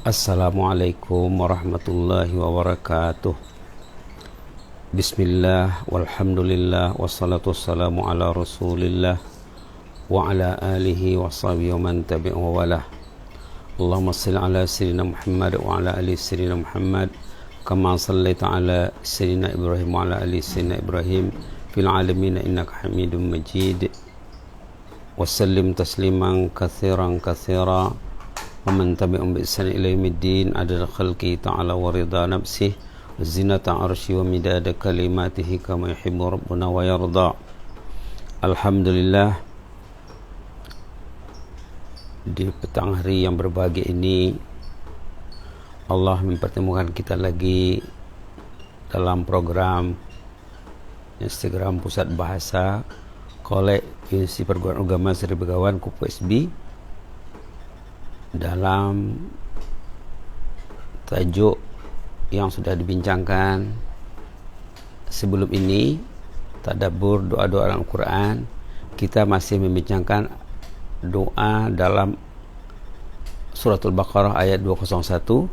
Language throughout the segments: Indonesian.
Assalamualaikum warahmatullahi wabarakatuh. Bismillah, walhamdulillah, wassalatu wassalamu ala rasulillah wa ala alihi wa sahbihi wa man tabi'ahu wa walah. Allahumma salli ala sayyidina Muhammad wa ala ali sayyidina Muhammad kama sallaita ala sayyidina Ibrahim wa ala ali sayyidina Ibrahim fil alamin innaka Hamidum Majid. Wa sallim tasliman katsiran katsira wa man tabi'ahum bi ihsan ila yaumiddin adada khalqi ta'ala wa ridha nafsihi wa zinata arsyi wa midada kalimatihi kama yuhibbu rabbuna wa yarda. Alhamdulillah, di petang hari yang berbahagia ini Allah mempertemukan kita lagi dalam program Instagram Pusat Bahasa Kolek Universitas Perguruan Agama Seri Begawan KUPSB dalam tajuk yang sudah dibincangkan sebelum ini, tadabbur doa-doa Al-Quran. Kita masih membincangkan doa dalam suratul Baqarah ayat 201,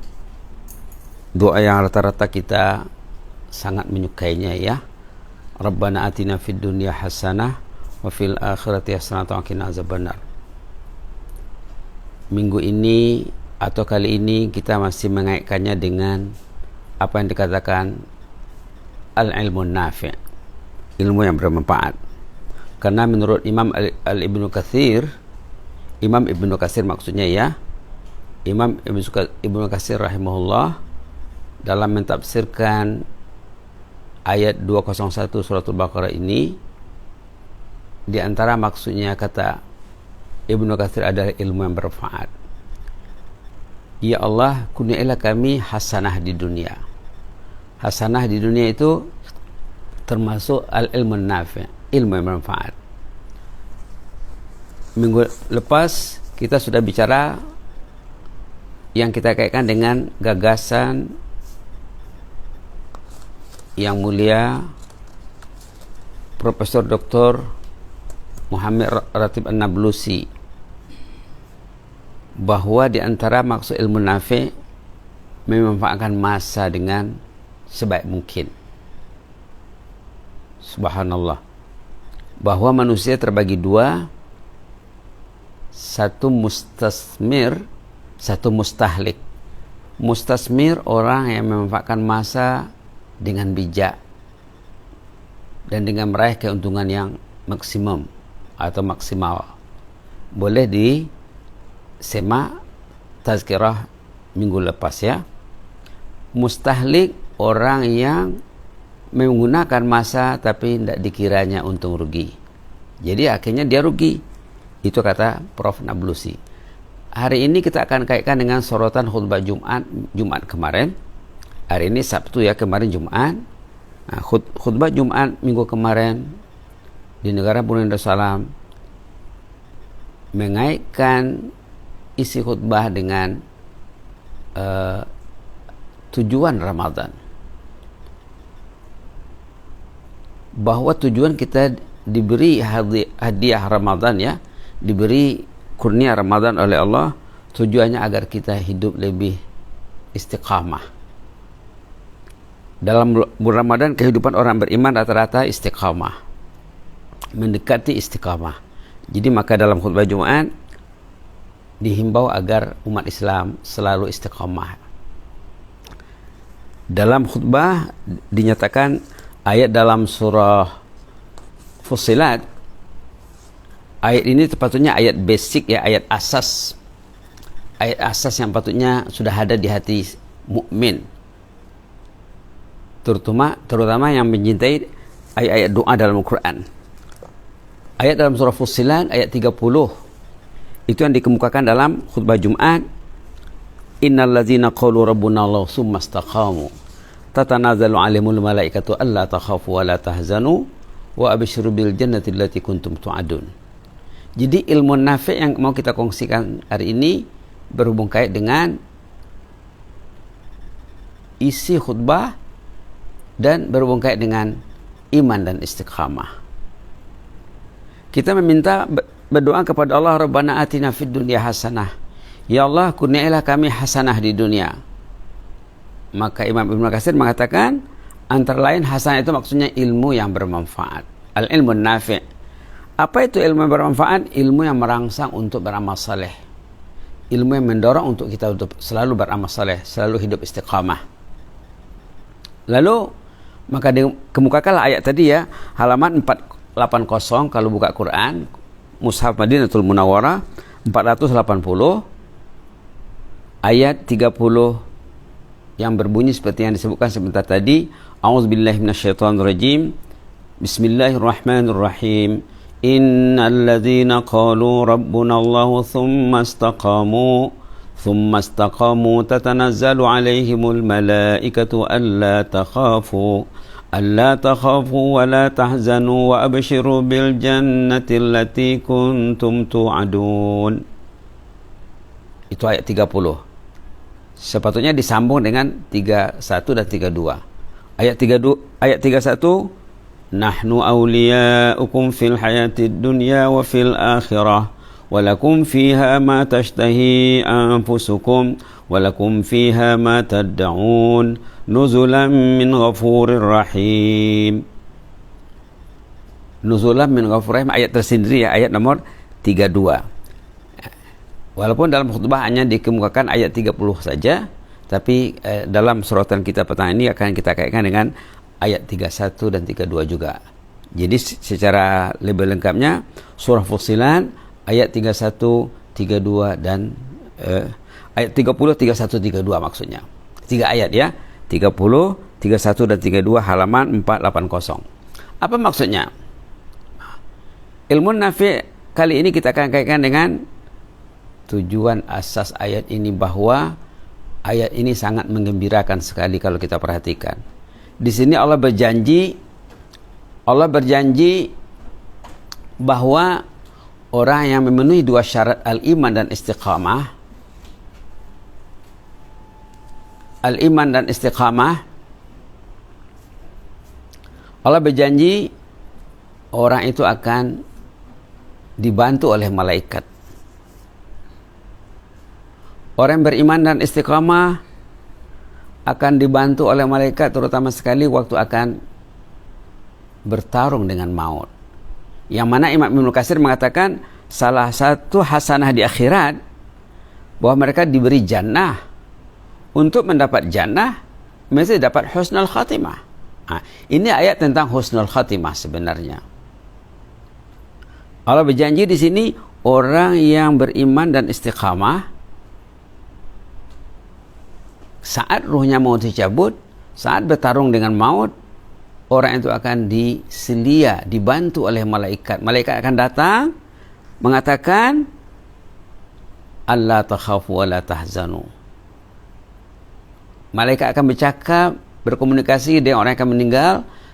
doa yang rata-rata kita sangat menyukainya, ya. Rabbana atina fid dunya hasanah wa fil akhirati hasanah wa qina azabannar. Minggu ini atau kali ini kita masih mengaitkannya dengan apa yang dikatakan al-ilmun nafi', ilmu yang bermanfaat. Karena menurut Imam Ibnu Katsir, Imam Ibnu Katsir maksudnya, ya, Imam Ibnu Katsir rahimahullah dalam mentafsirkan ayat 201 suratul Baqarah ini, di antara maksudnya kata Ibnu Katsir adalah ilmu yang bermanfaat. Ya Allah, kurniailah kami hasanah di dunia. Hasanah di dunia itu termasuk al-ilmu nafi', ilmu yang bermanfaat. Minggu lepas kita sudah bicara yang kita kaitkan dengan gagasan yang mulia Profesor Dr. Muhammad Ratib An-Nablusi, bahwa di antara maksud ilmu nafi' memanfaatkan masa dengan sebaik mungkin. Subhanallah, bahwa manusia terbagi dua, satu mustasmir, satu mustahlik. Mustasmir orang yang memanfaatkan masa dengan bijak dan dengan meraih keuntungan yang maksimum atau maksimal. Boleh disemak tazkirah minggu lepas, ya. Mustahlik orang yang menggunakan masa tapi tidak dikiranya untung rugi, jadi akhirnya dia rugi. Itu kata Prof. Nablusi. Hari ini kita akan kaitkan dengan sorotan khutbah Jumat kemarin. Hari ini Sabtu, ya, kemarin Jumat. Nah, khutbah Jumat minggu kemarin di negara Brunei Darussalam mengaitkan isi khutbah dengan tujuan Ramadan, bahwa tujuan kita diberi hadiah Ramadan, ya, diberi kurnia Ramadan oleh Allah, tujuannya agar kita hidup lebih istiqamah. Dalam bulan Ramadan kehidupan orang beriman rata-rata istiqamah, mendekati istiqamah. Jadi maka dalam khutbah Jumat dihimbau agar umat Islam selalu istiqamah. Dalam khutbah dinyatakan ayat dalam surah Fussilat, ayat ini sepatutnya ayat basic, ya, ayat asas. Ayat asas yang patutnya sudah ada di hati mukmin, terutama yang mencintai ayat-ayat doa dalam Al-Quran. Ayat dalam surah Fussilat ayat 30 itu yang dikemukakan dalam khutbah Jumat. Innal ladzina qalu rabbuna Allah tsumma istaqamu tatanazzalu 'alaihimul malaikatu alla takhafu wa la tahzanu wa abshiru bil jannati allati kuntum tu'adun. Jadi ilmu nafi' yang mau kita kongsikan hari ini berhubung kait dengan isi khutbah dan berhubung kait dengan iman dan istiqamah. Kita meminta berdoa kepada Allah, Rabbana atina fid dunya hasanah, Ya Allah, kurniailah kami hasanah di dunia. Maka Imam Ibnu Katsir mengatakan, antara lain hasanah itu maksudnya ilmu yang bermanfaat. Al-ilmu nafi'. Apa itu ilmu yang bermanfaat? Ilmu yang merangsang untuk beramal saleh. Ilmu yang mendorong untuk kita untuk selalu beramal saleh, selalu hidup istiqamah. Lalu maka dikemukakanlah ayat tadi ya, halaman 480 kalau buka Quran, Mushaf Madinatul Munawwarah 480 ayat 30 yang berbunyi seperti yang disebutkan sebentar tadi. A'udzubillahi minasyaitonirrajim. Bismillahirrahmanirrahim. Innalladzina qalu rabbunallahu thumma istaqamu tatanazzalu alaihimul malaikatu alla takhafu wa la tahzanu wa abshiru bil jannati allati kuntum tu'adun. Itu ayat 30. Sepatutnya disambung dengan 31 dan 32. Ayat 31, Nahnu awliya'ukum fil hayatid dunya wa fil akhirah wa lakum fiha ma tashtahi anfusukum wa lakum fiha ma tad'un nuzulan min ghafurir rahim. Nuzulan min ghafurir rahim, ayat tersendiri ya, ayat nomor 32. Walaupun dalam khutbah hanya dikemukakan ayat 30 saja, tapi dalam suratan kita petang ini akan kita kaitkan dengan ayat 31 dan 32 juga. Jadi secara lebih lengkapnya surah Fussilat ayat 31, 32 dan ayat 30, 31, 32 maksudnya. 3 ayat ya. 30, 31 dan 32 halaman 480. Apa maksudnya? Ilmu nafi' kali ini kita akan kaitkan dengan tujuan asas ayat ini, bahwa ayat ini sangat menggembirakan sekali kalau kita perhatikan. Di sini Allah berjanji bahwa orang yang memenuhi dua syarat al-iman dan istiqamah, Allah berjanji orang itu akan dibantu oleh malaikat. Orang yang beriman dan istiqamah akan dibantu oleh malaikat, terutama sekali waktu akan bertarung dengan maut. Yang mana Imam Ibnu Katsir mengatakan salah satu hasanah di akhirat bahwa mereka diberi jannah. Untuk mendapat jannah mesti dapat husnul khatimah. Ini ayat tentang husnul khatimah sebenarnya. Allah berjanji di sini orang yang beriman dan istiqamah, saat ruhnya mau dicabut, saat bertarung dengan maut, orang itu akan diselia, dibantu oleh malaikat. Malaikat akan datang mengatakan, alla takhafu wa la tahzanu. Malaikat akan bercakap, berkomunikasi dengan orang yang akan meninggal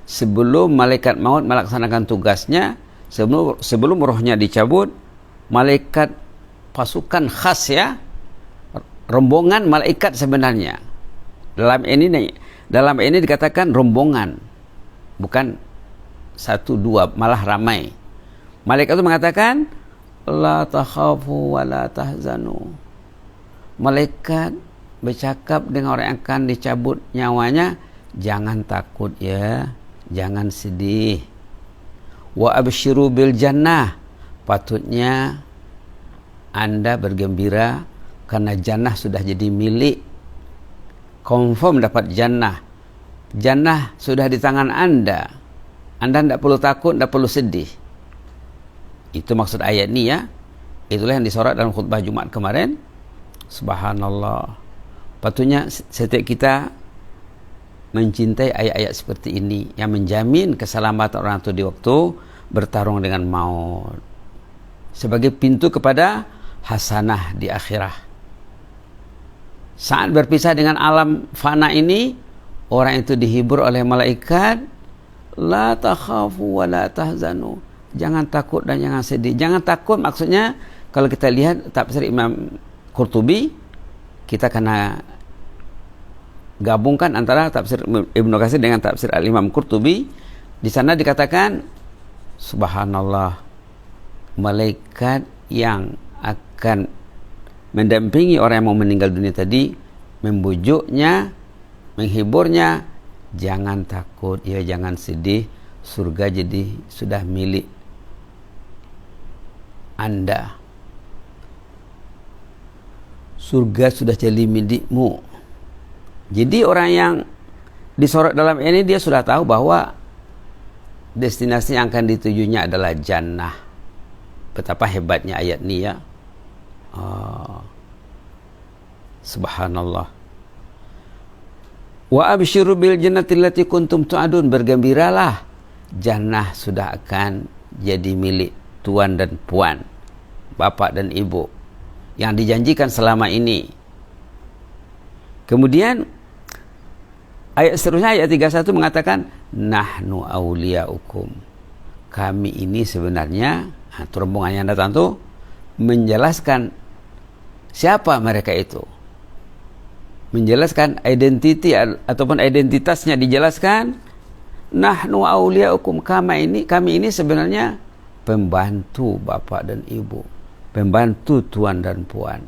sebelum malaikat maut melaksanakan tugasnya. Sebelum rohnya dicabut, malaikat pasukan khas ya, rombongan malaikat sebenarnya. Dalam ini dikatakan rombongan, bukan satu dua, malah ramai. Malaikat itu mengatakan la takhafu wa la tahzanu. Malaikat bercakap dengan orang yang akan dicabut nyawanya, jangan takut ya, jangan sedih. Wa abshiru bil jannah, patutnya Anda bergembira karena jannah sudah jadi milik, confirm dapat jannah. Jannah sudah di tangan Anda. Anda tidak perlu takut, tidak perlu sedih. Itu maksud ayat ini ya. Itulah yang disorot dalam khutbah Jumat kemarin. Subhanallah. Patutnya setiap kita mencintai ayat-ayat seperti ini yang menjamin keselamatan orang itu di waktu bertarung dengan maut, sebagai pintu kepada hasanah di akhirah. Saat berpisah dengan alam fana ini, orang itu dihibur oleh malaikat, la takhafu wa la tahzanu. Jangan takut dan jangan sedih. Jangan takut maksudnya, kalau kita lihat tafsir Imam Qurtubi, kita kena gabungkan antara tafsir Ibnu Katsir dengan tafsir Al-Imam Qurtubi. Di sana dikatakan, subhanallah, malaikat yang akan mendampingi orang yang mau meninggal dunia tadi, membujuknya, menghiburnya, jangan takut, ya jangan sedih, surga jadi sudah milik Anda. Surga sudah jadi milikmu. Jadi orang yang disorot dalam ini dia sudah tahu bahwa destinasi yang akan ditujunya adalah jannah. Betapa hebatnya ayat ini ya. Subhanallah. Wa absyiru bil jannati allati kuntum tu'adun, bergembiralah, jannah sudah akan jadi milik tuan dan puan, bapak dan ibu yang dijanjikan selama ini. Kemudian ayat seterusnya, ayat 31 mengatakan nahnu awliyaukum, kami ini sebenarnya, rombongan yang datang tuh menjelaskan siapa mereka itu, menjelaskan identiti ataupun identitasnya dijelaskan. Nahnu awliyaukum, kami ini sebenarnya pembantu bapak dan ibu, pembantu tuan dan puan.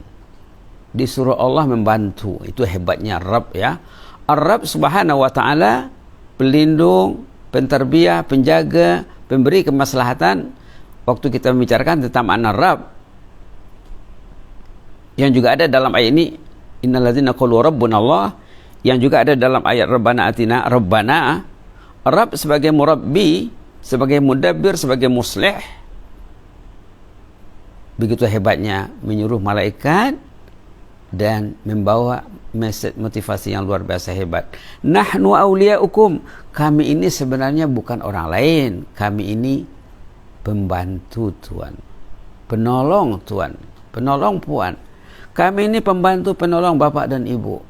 Disuruh Allah membantu, itu hebatnya Rabb ya. Ar-Rabb subhanahu wa ta'ala, pelindung, penterbiah, penjaga, pemberi kemaslahatan. Waktu kita membicarakan tentang makna Rabb, yang juga ada dalam ayat ini, innalladzina qalu rabbuna Allah, yang juga ada dalam ayat Rabbana atina, Rabbana, Rabb sebagai murabbi, sebagai mudabbir, sebagai muslih. Begitu hebatnya menyuruh malaikat dan membawa message motivasi yang luar biasa hebat. Nahnu awliyaukum, kami ini sebenarnya bukan orang lain, kami ini pembantu Tuhan, penolong Tuhan, penolong puan. Kami ini pembantu penolong bapak dan ibu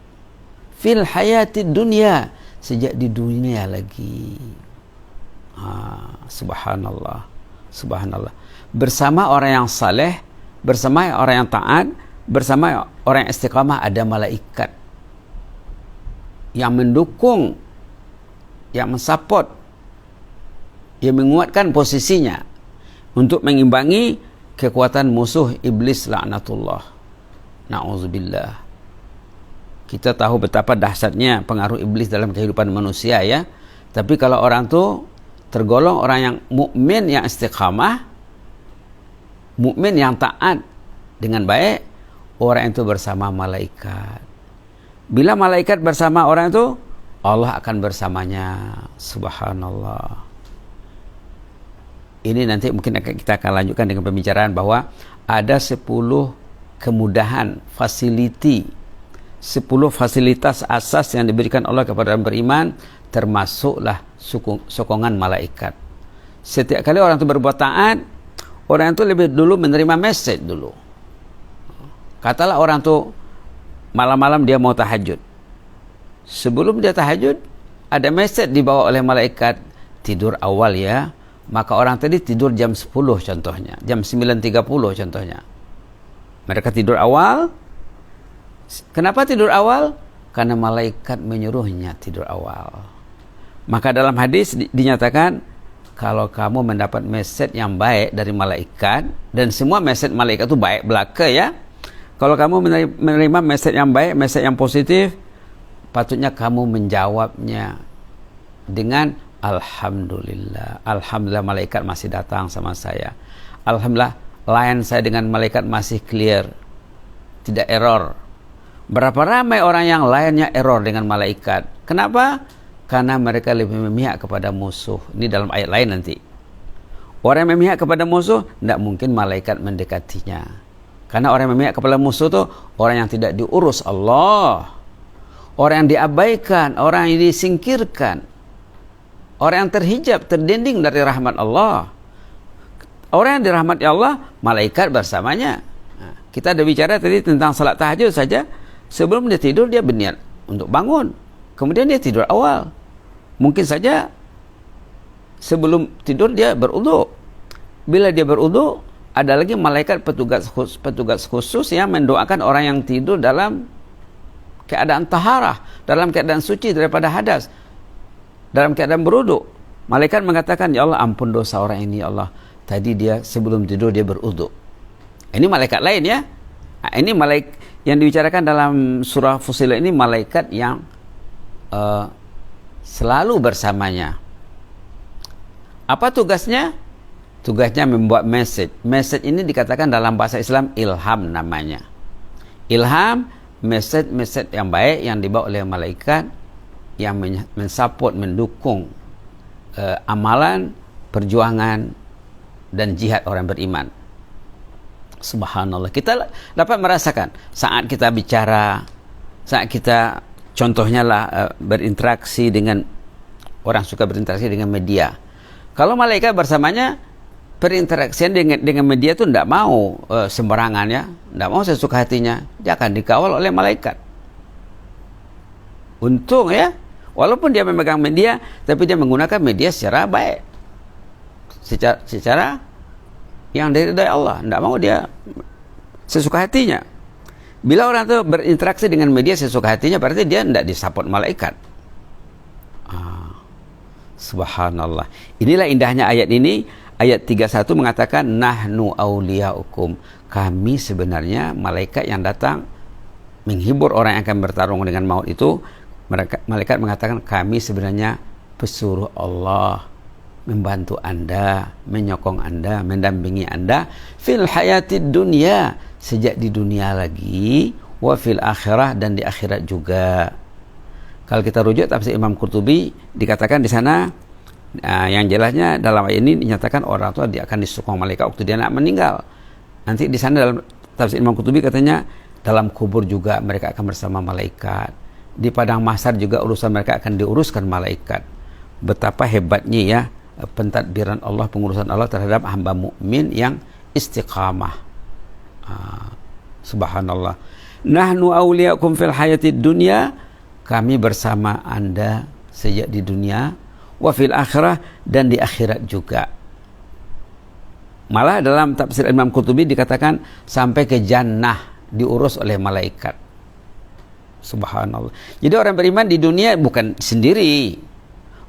fil hayati dunia, sejak di dunia lagi. Subhanallah, subhanallah. Bersama orang yang saleh, bersama orang yang taat, bersama orang yang istiqamah, ada malaikat yang mendukung, yang mensupport, yang menguatkan posisinya untuk mengimbangi kekuatan musuh iblis laknatullah. Na'udzubillah. Kita tahu betapa dahsyatnya pengaruh iblis dalam kehidupan manusia ya. Tapi kalau orang tu tergolong orang yang mukmin, yang istiqamah, mukmin yang taat dengan baik, orang itu bersama malaikat. Bila malaikat bersama orang itu, Allah akan bersamanya. Subhanallah. Ini nanti mungkin kita akan lanjutkan dengan pembicaraan bahwa ada 10 kemudahan, facility, 10 fasilitas asas yang diberikan Allah kepada orang beriman, termasuklah sokongan malaikat. Setiap kali orang itu berbuat taat, orang itu lebih dulu menerima message dulu. Katalah orang itu malam-malam dia mau tahajud. Sebelum dia tahajud, ada message dibawa oleh malaikat, tidur awal ya. Maka orang tadi tidur jam 10 contohnya, jam 9.30 contohnya. Mereka tidur awal. Kenapa tidur awal? Karena malaikat menyuruhnya tidur awal. Maka dalam hadis dinyatakan, kalau kamu mendapat message yang baik dari malaikat, dan semua message malaikat itu baik belaka ya. Kalau kamu menerima message yang baik, message yang positif, patutnya kamu menjawabnya dengan alhamdulillah. Alhamdulillah malaikat masih datang sama saya. Alhamdulillah line saya dengan malaikat masih clear, tidak error. Berapa ramai orang yang lainnya error dengan malaikat. Kenapa? Karena mereka lebih memihak kepada musuh. Ini dalam ayat lain nanti. Orang yang memihak kepada musuh, tidak mungkin malaikat mendekatinya. Karena orang yang memihak kepada musuh itu orang yang tidak diurus Allah, orang yang diabaikan, orang yang disingkirkan, orang yang terhijab, terdinding dari rahmat Allah. Orang yang dirahmati Allah, malaikat bersamanya. Nah, kita ada bicara tadi tentang salat tahajud saja. Sebelum dia tidur, dia berniat untuk bangun. Kemudian dia tidur awal. Mungkin saja sebelum tidur dia berwudu. Bila dia berwudu, ada lagi malaikat petugas khusus yang mendoakan orang yang tidur dalam keadaan taharah, dalam keadaan suci daripada hadas, dalam keadaan berwudu. Malaikat mengatakan, ya Allah, ampun dosa orang ini ya Allah. Tadi dia sebelum tidur dia berwudu. Ini malaikat lain ya. Ini yang dibicarakan dalam surah Fussilat ini malaikat yang selalu bersamanya. Apa tugasnya? Tugasnya membuat message. Message ini dikatakan dalam bahasa Islam ilham namanya. Ilham, message yang baik yang dibawa oleh malaikat yang mensupport, mendukung amalan, perjuangan dan jihad orang beriman. Subhanallah. Kita dapat merasakan saat kita bicara, saat kita contohnya lah berinteraksi dengan orang, suka berinteraksi dengan media. Kalau malaikat bersamanya, berinteraksi dengan media itu tidak mau sembarangan ya, tidak mau sesuka hatinya, dia akan dikawal oleh malaikat. Untung ya, walaupun dia memegang media, tapi dia menggunakan media secara baik, secara yang dari Allah, tidak mau dia sesuka hatinya. Bila orang itu berinteraksi dengan media sesuka hatinya, berarti dia tidak disupport malaikat. Subhanallah. Inilah indahnya ayat ini. Ayat 31 mengatakan nahnu auliyaukum. Kami sebenarnya malaikat yang datang menghibur orang yang akan bertarung dengan maut itu. Malaikat mengatakan kami sebenarnya pesuruh Allah, membantu Anda, menyokong Anda, mendampingi Anda fil hayatid dunya, sejak di dunia lagi, wa fil akhirah, dan di akhirat juga. Kalau kita rujuk tafsir Imam Qurtubi, dikatakan di sana yang jelasnya dalam ayat ini dinyatakan orang tua dia akan disokong malaikat waktu dia nak meninggal. Nanti di sana dalam tafsir Imam Qurtubi katanya dalam kubur juga mereka akan bersama malaikat. Di padang mahsyar juga urusan mereka akan diuruskan malaikat. Betapa hebatnya ya pentadbiran Allah, pengurusan Allah terhadap hamba mukmin yang istiqamah. Subhanallah. Nahnu awliyaukum fil hayatid dunya, kami bersama Anda sejak di dunia, wa fil akhirah, dan di akhirat juga. Malah dalam tafsir Imam Qurtubi dikatakan sampai ke jannah diurus oleh malaikat. Subhanallah. Jadi orang beriman di dunia bukan sendiri,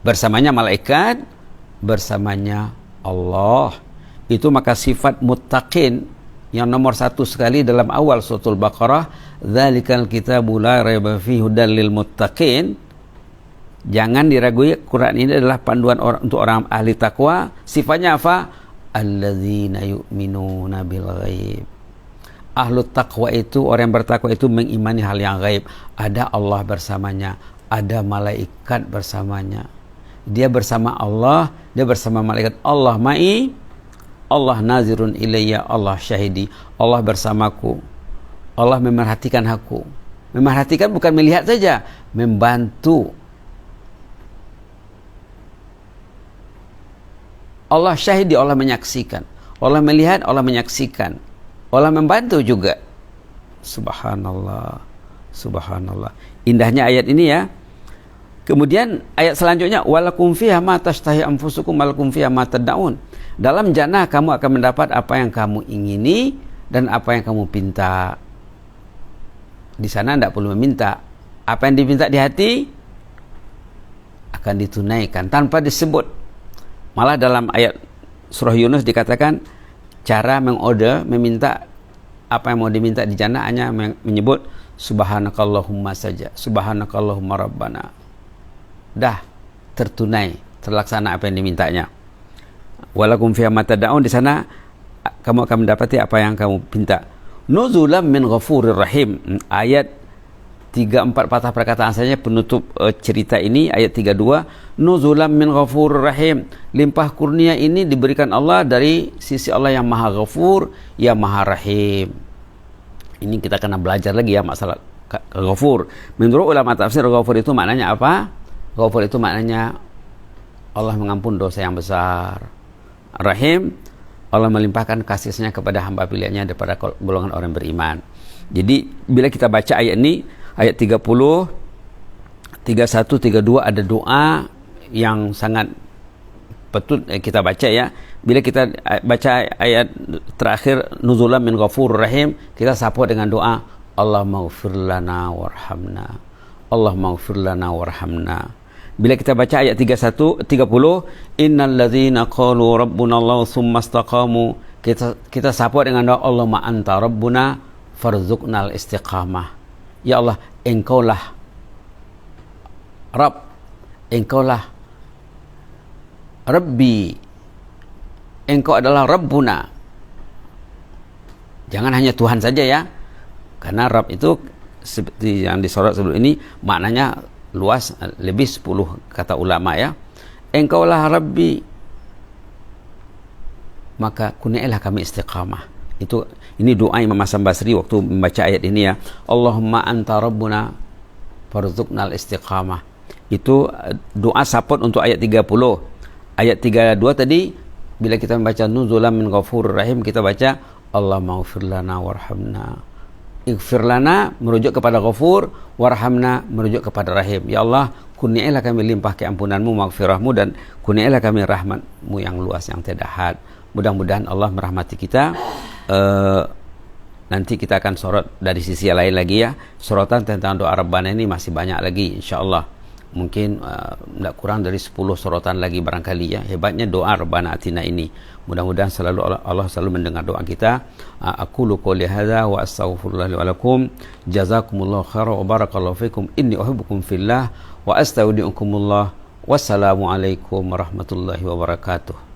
bersamanya malaikat, bersamanya Allah. Itu maka sifat muttaqin yang nomor satu sekali dalam awal suratul Baqarah, dzalikal kitabu la raiba fihi hudal lil muttaqin. Jangan diragui, Quran ini adalah panduan untuk orang ahli takwa. Sifatnya apa? Alladzina yu'minuna bil ghaib. Ahlu taqwa itu, orang yang bertakwa itu mengimani hal yang gaib. Ada Allah bersamanya, ada malaikat bersamanya. Dia bersama Allah, dia bersama malaikat. Allah ma'i, Allah nazirun ilayya, Allah syahidi. Allah bersamaku, Allah memerhatikan aku. Memerhatikan bukan melihat saja, membantu. Allah syahidi, Allah menyaksikan. Allah melihat, Allah menyaksikan. Allah membantu juga. Subhanallah. Subhanallah. Indahnya ayat ini ya. Kemudian ayat selanjutnya, walakum fiha ma tashtahi anfusukum walakum fiha ma tad'un. Dalam jannah kamu akan mendapat apa yang kamu ingini dan apa yang kamu pinta. Di sana tidak perlu meminta. Apa yang diminta di hati akan ditunaikan tanpa disebut. Malah dalam ayat surah Yunus dikatakan cara mengorder, meminta apa yang mau diminta di jannah hanya menyebut subhanakallahumma saja, subhanakallahumma rabbana. Dah tertunai, terlaksana apa yang dimintanya. Walakum fiha ma tad'un, di sana kamu akan mendapati apa yang kamu pinta. Nuzulam min ghafurir rahim. Ayat 3-4 patah perkataan saja penutup cerita ini. Ayat 32, nuzulam min ghafurur rahim. Limpah kurnia ini diberikan Allah dari sisi Allah yang maha ghafur, yang maha rahim. Ini kita kena belajar lagi ya masalah ghafur. Menurut ulama tafsir, ghafur itu maknanya apa? Ghafur itu maknanya Allah mengampun dosa yang besar. Rahim, Allah melimpahkan kasih-Nya kepada hamba pilihannya daripada golongan orang beriman. Jadi bila kita baca ayat ini, ayat 30, 31, 32 ada doa yang sangat patut kita baca ya. Bila kita baca ayat terakhir nuzulan min ghafurur rahim, kita support dengan doa Allah maghfir lana warhamna. Allah maghfir lana warhamna. Bila kita baca ayat 30, innal ladzina qalu rabbuna Allah tsumma istaqamu, kita support dengan doa Allahumma anta rabbuna farzuqnal istiqamah. Ya Allah, Engkaulah Rabb, Engkaulah Rabbi, Engkau adalah Rabbuna. Jangan hanya Tuhan saja ya, karena Rabb itu seperti yang disorot sebelum ini maknanya luas, lebih 10 kata ulama ya. Engkaulah Rabbi, maka kurniailah kami istiqamah. Ini doa Imam Hasan Basri waktu membaca ayat ini ya. Allahumma anta rabbuna farzuqnal istiqamah. Itu doa support untuk ayat 30. Ayat 32 tadi bila kita membaca nuzulan min ghafurur rahim, kita baca Allahumma ighfir lana warhamna. Ighfir lana merujuk kepada ghafur, warhamna merujuk kepada rahim. Ya Allah, kurniailah kami limpah keampunanmu, maghfirahmu, dan kurniailah kami rahmatmu yang luas, yang tiada had. Mudah-mudahan Allah merahmati kita. Nanti kita akan sorot dari sisi lain lagi ya. Sorotan tentang doa Rabbana ini masih banyak lagi insyaallah. Mungkin tidak kurang dari 10 sorotan lagi barangkali ya. Hebatnya doa Rabbana Atina ini. Mudah-mudahan Allah selalu mendengar doa kita. Aqulu qouli hadza wa astaghfirullah li wa lakum. Jazakumullahu khairan wa barakallahu fikum. Inni uhibbukum fillah wa astaudiukumullah. Wassalamu alaikum warahmatullahi wabarakatuh.